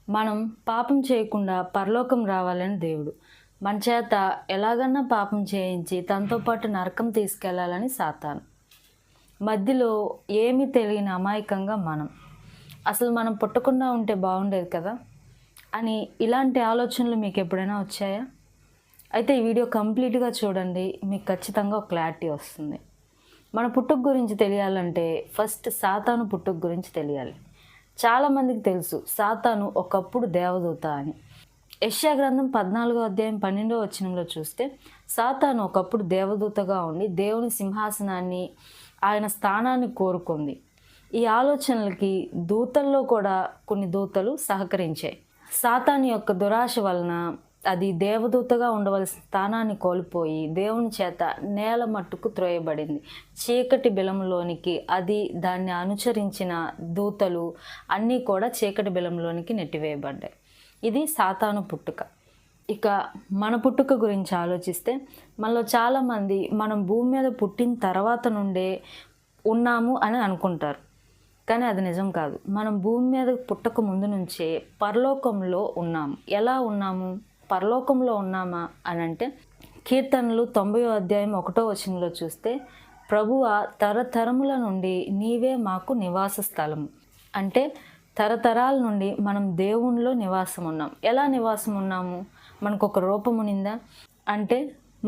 మనం పాపం చేయకుండా పరలోకం రావాలని దేవుడు. మన చేత ఎలాగన్నా పాపం చేయించి తనతో పాటు నరకం తీసుకెళ్లాలని సాతాను. మధ్యలో ఏమీ తెలియని అమాయకంగా మనం. అసలు మనం పుట్టకుండా ఉంటే బాగుండేది కదా అని ఇలాంటి ఆలోచనలు మీకు ఎప్పుడైనా వచ్చాయా? అయితే ఈ వీడియో కంప్లీట్గా చూడండి, మీకు ఖచ్చితంగా ఒక క్లారిటీ వస్తుంది. మన పుట్టుక గురించి తెలియాలంటే ఫస్ట్ సాతాను పుట్టుక గురించి తెలియాలి. చాలామందికి తెలుసు సాతాను ఒకప్పుడు దేవదూత అని. యెషయా గ్రంథం 14వ అధ్యాయం 12వ వచనంలో చూస్తే సాతాను ఒకప్పుడు దేవదూతగా ఉండి దేవుని సింహాసనాన్ని, ఆయన స్థానాన్ని కోరుకుంది. ఈ ఆలోచనలకి దూతల్లో కూడా కొన్ని దూతలు సహకరించాయి. సాతాను యొక్క దురాశ వలన అది దేవదూతగా ఉండవలసిన స్థానాన్ని కోల్పోయి దేవుని చేత నేల మట్టుకు త్రోయబడింది. చీకటి బిలంలోనికి అది దాన్ని అనుసరించిన దూతలు అన్నీ కూడా చీకటి బిలంలోనికి నెట్టివేయబడ్డాయి. ఇది సాతాను పుట్టుక. ఇక మన పుట్టుక గురించి ఆలోచిస్తే మనలో చాలామంది మనం భూమి మీద పుట్టిన తర్వాత నుండే ఉన్నాము అని అనుకుంటారు. కానీ అది నిజం కాదు. మనం భూమి మీద పుట్టక ముందు నుంచే పరలోకంలో ఉన్నాము. ఎలా ఉన్నాము? పరలోకంలో ఉన్నామా అని అంటే కీర్తనలు 90వ అధ్యాయం 1వ వచనంలో చూస్తే ప్రభువా తరతరముల నుండి నీవే మాకు నివాస స్థలము. అంటే తరతరాల నుండి మనం దేవునిలో నివాసం ఉన్నాం. ఎలా నివాసం ఉన్నాము? మనకు ఒక రూపం ఉన్నిందా అంటే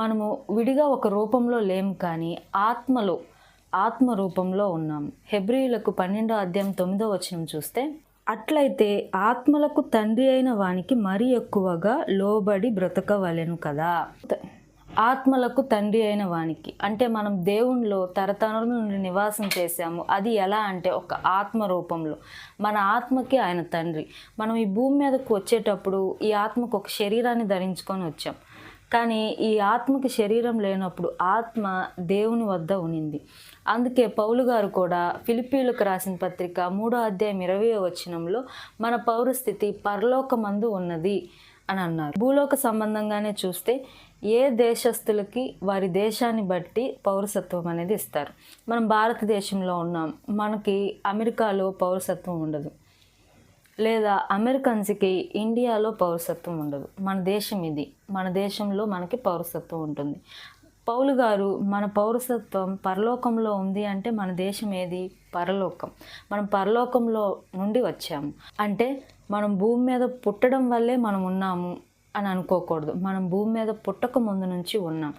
మనము విడిగా ఒక రూపంలో లేము, కానీ ఆత్మ రూపంలో ఉన్నాము. హెబ్రీయులకు 12వ అధ్యాయం 9వ వచనం చూస్తే అట్లయితే ఆత్మలకు తండ్రి అయిన వానికి మరీ ఎక్కువగా లోబడి బ్రతకవలెను కదా. ఆత్మలకు తండ్రి అయిన వానికి అంటే మనం దేవునిలో తరతరాల నుండి నివాసం చేశాము. అది ఎలా అంటే ఒక ఆత్మ రూపంలో. మన ఆత్మకి ఆయన తండ్రి. మనం ఈ భూమి మీదకు వచ్చేటప్పుడు ఈ ఆత్మకు ఒక శరీరాన్ని ధరించుకొని వచ్చాం. కానీ ఈ ఆత్మకి శరీరం లేనప్పుడు ఆత్మ దేవుని వద్ద ఉనింది. అందుకే పౌలు గారు కూడా ఫిలిప్పీయులకు రాసిన పత్రిక 3వ అధ్యాయం 20వ వచనంలో మన పౌరస్థితి పరలోకమందు ఉన్నది అని అన్నారు. భూలోక సంబంధంగానే చూస్తే ఏ దేశస్తులకి వారి దేశాన్ని బట్టి పౌరసత్వం అనేది ఇస్తారు. మనం భారతదేశంలో ఉన్నాం, మనకి అమెరికాలో పౌరసత్వం ఉండదు, లేదా అమెరికన్స్కి ఇండియాలో పౌరసత్వం ఉండదు. మన దేశం ఇది, మన దేశంలో మనకి పౌరసత్వం ఉంటుంది. పౌలు గారు మన పౌరసత్వం పరలోకంలో ఉంది అంటే మన దేశం ఏది? పరలోకం. మనం పరలోకంలో నుండి వచ్చాము అంటే మనం భూమి మీద పుట్టడం వల్లే మనం ఉన్నాము అని అనుకోకూడదు. మనం భూమి మీద పుట్టక ముందు నుంచి ఉన్నాం.